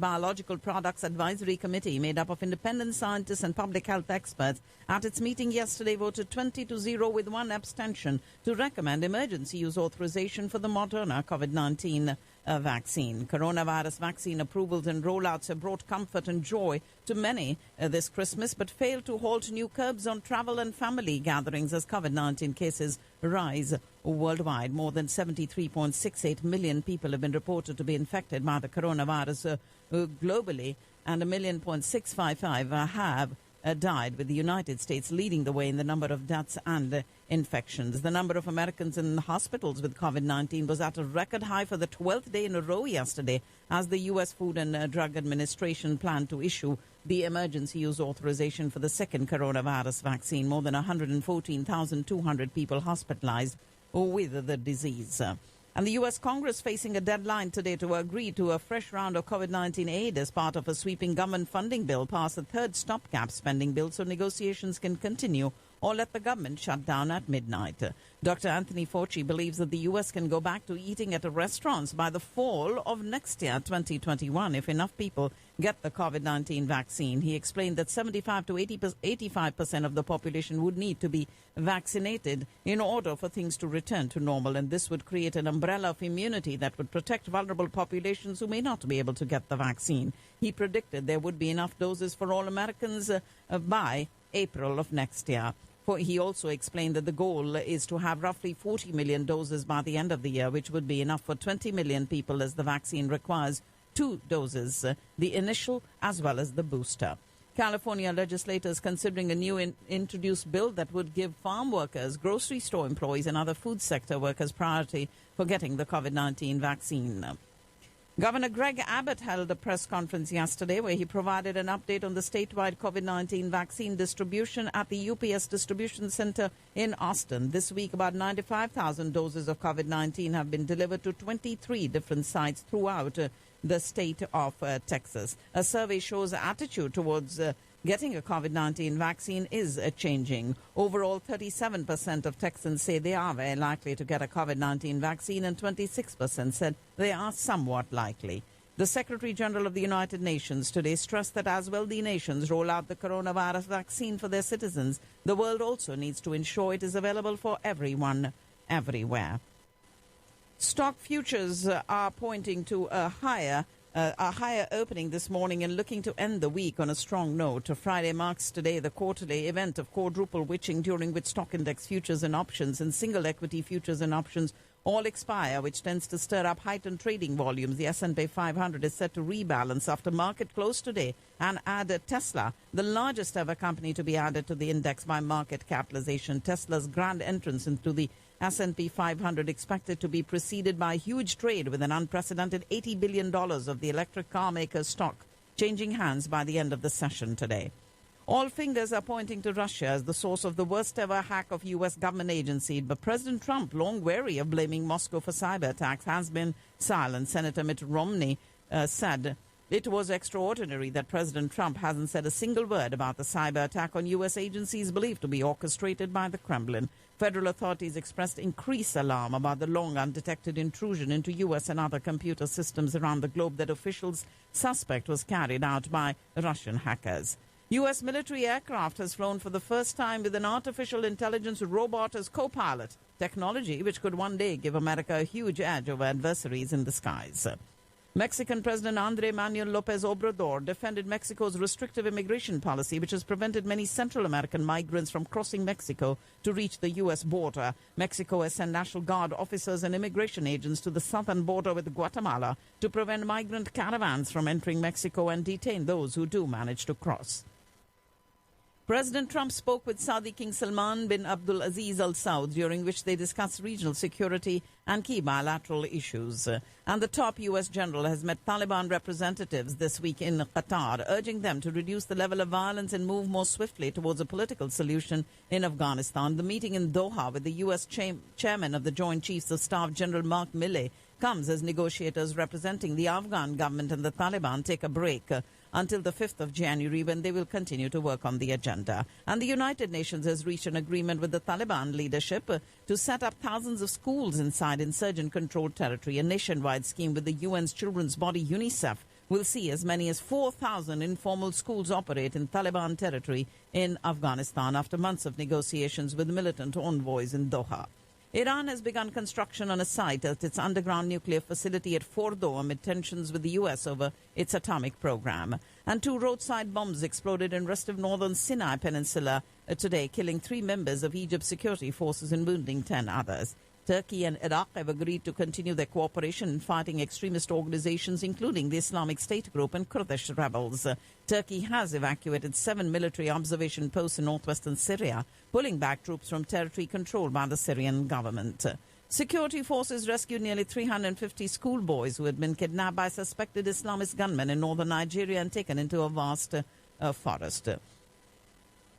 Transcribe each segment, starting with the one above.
Biological Products Advisory Committee, made up of independent scientists and public health experts, at its meeting yesterday voted 20-0 with one abstention to recommend emergency use authorization for the Moderna COVID-19 vaccine. Coronavirus vaccine approvals and rollouts have brought comfort and joy to many this Christmas, but failed to halt new curbs on travel and family gatherings as COVID-19 cases rise worldwide. More than 73.68 million people have been reported to be infected by the coronavirus globally, and 1,655,000 have died, with the United States leading the way in the number of deaths and infections. The number of Americans in hospitals with COVID-19 was at a record high for the 12th day in a row yesterday, as the U.S. Food and Drug Administration planned to issue the emergency use authorization for the second coronavirus vaccine. More than 114,200 people hospitalized with the disease. And the U.S. Congress facing a deadline today to agree to a fresh round of COVID-19 aid as part of a sweeping government funding bill, pass a third stopgap spending bill so negotiations can continue or let the government shut down at midnight. Dr. Anthony Fauci believes that the U.S. can go back to eating at restaurants by the fall of next year, 2021, if enough people get the COVID-19 vaccine. He explained that 75 to 85% of the population would need to be vaccinated in order for things to return to normal, and this would create an umbrella of immunity that would protect vulnerable populations who may not be able to get the vaccine. He predicted there would be enough doses for all Americans by April of next year. He also explained that the goal is to have roughly 40 million doses by the end of the year, which would be enough for 20 million people, as the vaccine requires 2 doses, the initial as well as the booster. California legislators considering a new introduced bill that would give farm workers, grocery store employees and other food sector workers priority for getting the COVID-19 vaccine. Governor Greg Abbott held a press conference yesterday where he provided an update on the statewide COVID-19 vaccine distribution at the UPS Distribution Center in Austin. This week, about 95,000 doses of COVID-19 have been delivered to 23 different sites throughout the state of Texas. A survey shows attitude towards getting a COVID-19 vaccine is changing. Overall, 37% of Texans say they are very likely to get a COVID-19 vaccine, and 26% said they are somewhat likely. The Secretary General of the United Nations today stressed that as wealthy nations roll out the coronavirus vaccine for their citizens, the world also needs to ensure it is available for everyone, everywhere. Stock futures are pointing to a higher opening this morning and looking to end the week on a strong note. Friday marks today the quarterly event of quadruple witching, during which stock index futures and options and single equity futures and options all expire, which tends to stir up heightened trading volumes. The S&P 500 is set to rebalance after market close today and add Tesla, the largest ever company to be added to the index by market capitalization. Tesla's grand entrance into the S&P 500 expected to be preceded by a huge trade with an unprecedented $80 billion of the electric car maker's stock changing hands by the end of the session today. All fingers are pointing to Russia as the source of the worst ever hack of U.S. government agency, but President Trump, long wary of blaming Moscow for cyber attacks, has been silent. Senator Mitt Romney said it was extraordinary that President Trump hasn't said a single word about the cyber attack on U.S. agencies believed to be orchestrated by the Kremlin. Federal authorities expressed increased alarm about the long undetected intrusion into U.S. and other computer systems around the globe that officials suspect was carried out by Russian hackers. U.S. military aircraft has flown for the first time with an artificial intelligence robot as co-pilot, technology which could one day give America a huge edge over adversaries in the skies. Mexican President Andrés Manuel López Obrador defended Mexico's restrictive immigration policy, which has prevented many Central American migrants from crossing Mexico to reach the U.S. border. Mexico has sent National Guard officers and immigration agents to the southern border with Guatemala to prevent migrant caravans from entering Mexico and detain those who do manage to cross. President Trump spoke with Saudi King Salman bin Abdulaziz Al Saud, during which they discussed regional security and key bilateral issues. And the top U.S. general has met Taliban representatives this week in Qatar, urging them to reduce the level of violence and move more swiftly towards a political solution in Afghanistan. The meeting in Doha with the U.S. chairman of the Joint Chiefs of Staff, General Mark Milley, comes as negotiators representing the Afghan government and the Taliban take a break until the 5th of January, when they will continue to work on the agenda. And the United Nations has reached an agreement with the Taliban leadership to set up thousands of schools inside insurgent-controlled territory. A nationwide scheme with the UN's children's body UNICEF will see as many as 4,000 informal schools operate in Taliban territory in Afghanistan after months of negotiations with militant envoys in Doha. Iran has begun construction on a site at its underground nuclear facility at Fordo amid tensions with the U.S. over its atomic program. And 2 roadside bombs exploded in rest of northern Sinai Peninsula today, killing 3 members of Egypt's security forces and wounding 10 others. Turkey and Iraq have agreed to continue their cooperation in fighting extremist organizations, including the Islamic State group and Kurdish rebels. Turkey has evacuated 7 military observation posts in northwestern Syria, pulling back troops from territory controlled by the Syrian government. Security forces rescued nearly 350 schoolboys who had been kidnapped by suspected Islamist gunmen in northern Nigeria and taken into a vast forest.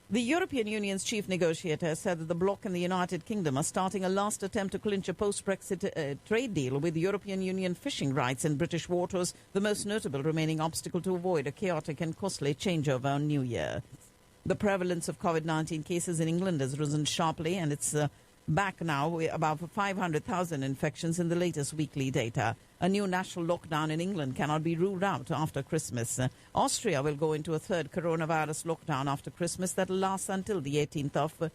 The European Union's chief negotiator said that the bloc in the United Kingdom are starting a last attempt to clinch a post-Brexit trade deal with European Union fishing rights in British waters, the most notable remaining obstacle to avoid a chaotic and costly changeover on New Year. The prevalence of COVID-19 cases in England has risen sharply, and it's back now with about 500,000 infections in the latest weekly data. A new national lockdown in England cannot be ruled out after Christmas. Austria will go into a third coronavirus lockdown after Christmas that will last until the 18th of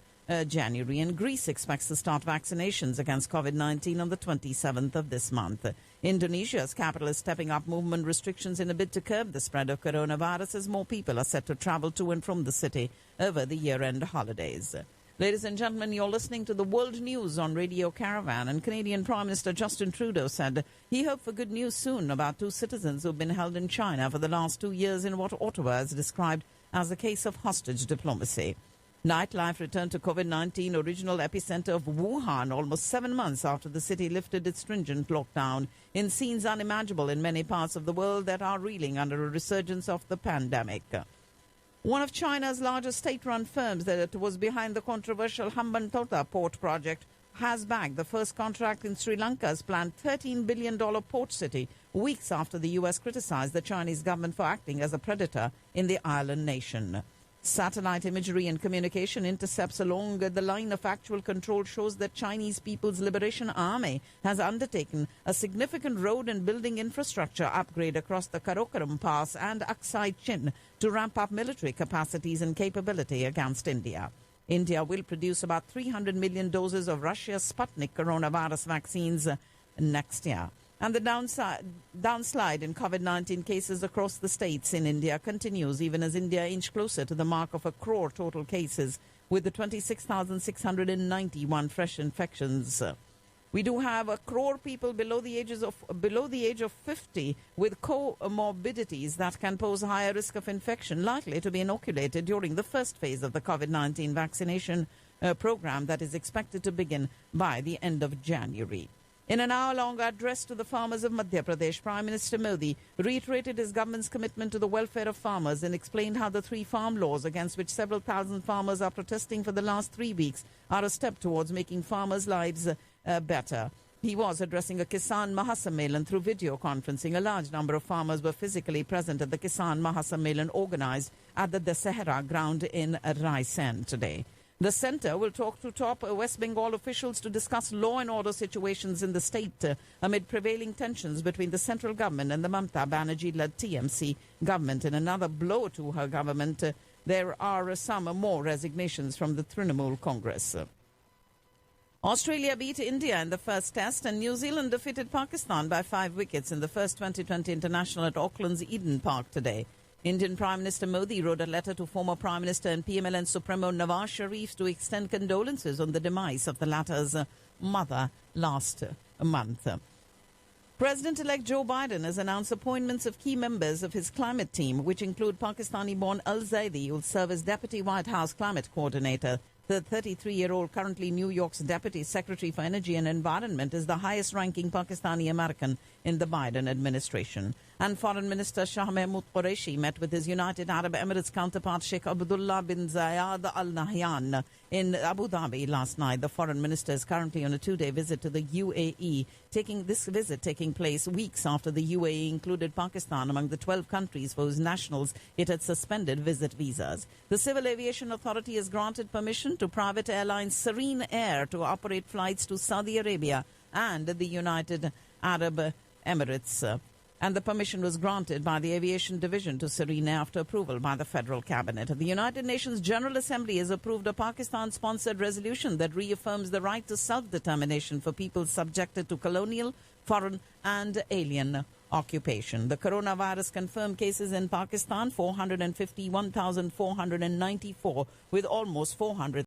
January. And Greece expects to start vaccinations against COVID-19 on the 27th of this month. Indonesia's capital is stepping up movement restrictions in a bid to curb the spread of coronavirus as more people are set to travel to and from the city over the year-end holidays. Ladies and gentlemen, you're listening to the World News on Radio Caravan, and Canadian Prime Minister Justin Trudeau said he hoped for good news soon about 2 citizens who've been held in China for the last 2 years in what Ottawa has described as a case of hostage diplomacy. Nightlife returned to COVID-19 original epicenter of Wuhan almost 7 months after the city lifted its stringent lockdown in scenes unimaginable in many parts of the world that are reeling under a resurgence of the pandemic. One of China's largest state-run firms that was behind the controversial Hambantota port project has bagged the first contract in Sri Lanka's planned $13 billion port city, weeks after the U.S. criticized the Chinese government for acting as a predator in the island nation. Satellite imagery and communication intercepts along the line of actual control shows that Chinese People's Liberation Army has undertaken a significant road and building infrastructure upgrade across the Karakoram Pass and Aksai Chin to ramp up military capacities and capability against India. India will produce about 300 million doses of Russia's Sputnik coronavirus vaccines next year. And the downslide in COVID-19 cases across the states in India continues, even as India inched closer to the mark of 1 crore total cases, with the 26,691 fresh infections. We do have 1 crore people below the age of 50 with comorbidities that can pose a higher risk of infection, likely to be inoculated during the first phase of the COVID-19 vaccination program that is expected to begin by the end of January. In an hour-long address to the farmers of Madhya Pradesh, Prime Minister Modi reiterated his government's commitment to the welfare of farmers and explained how the 3 farm laws against which several thousand farmers are protesting for the last 3 weeks are a step towards making farmers' lives better. He was addressing a Kisan Mahasammelan through video conferencing. A large number of farmers were physically present at the Kisan Mahasammelan organized at the Dasahara ground in Raisen today. The centre will talk to top West Bengal officials to discuss law and order situations in the state amid prevailing tensions between the central government and the Mamata Banerjee-led TMC government. In another blow to her government, there are some more resignations from the Trinamool Congress. Australia beat India in the first test, and New Zealand defeated Pakistan by 5 wickets in the first 2020 international at Auckland's Eden Park today. Indian Prime Minister Modi wrote a letter to former Prime Minister and PMLN Supremo Nawaz Sharif to extend condolences on the demise of the latter's mother last month. President-elect Joe Biden has announced appointments of key members of his climate team, which include Pakistani-born Al Zaidi, who will serve as Deputy White House Climate Coordinator. The 33-year-old, currently New York's Deputy Secretary for Energy and Environment, is the highest-ranking Pakistani-American in the Biden administration. And Foreign Minister Shah Mahmood Qureshi met with his United Arab Emirates counterpart Sheikh Abdullah bin Zayed Al Nahyan in Abu Dhabi last night. The foreign minister is currently on a 2-day visit to the UAE, this visit taking place weeks after the UAE included Pakistan among the 12 countries for whose nationals it had suspended visit visas. The Civil Aviation Authority has granted permission to private airline Serene Air to operate flights to Saudi Arabia and the United Arab Emirates. And the permission was granted by the Aviation Division to Serena after approval by the Federal Cabinet. The United Nations General Assembly has approved a Pakistan-sponsored resolution that reaffirms the right to self-determination for people subjected to colonial, foreign and alien occupation. The coronavirus confirmed cases in Pakistan, 451,494, with almost 400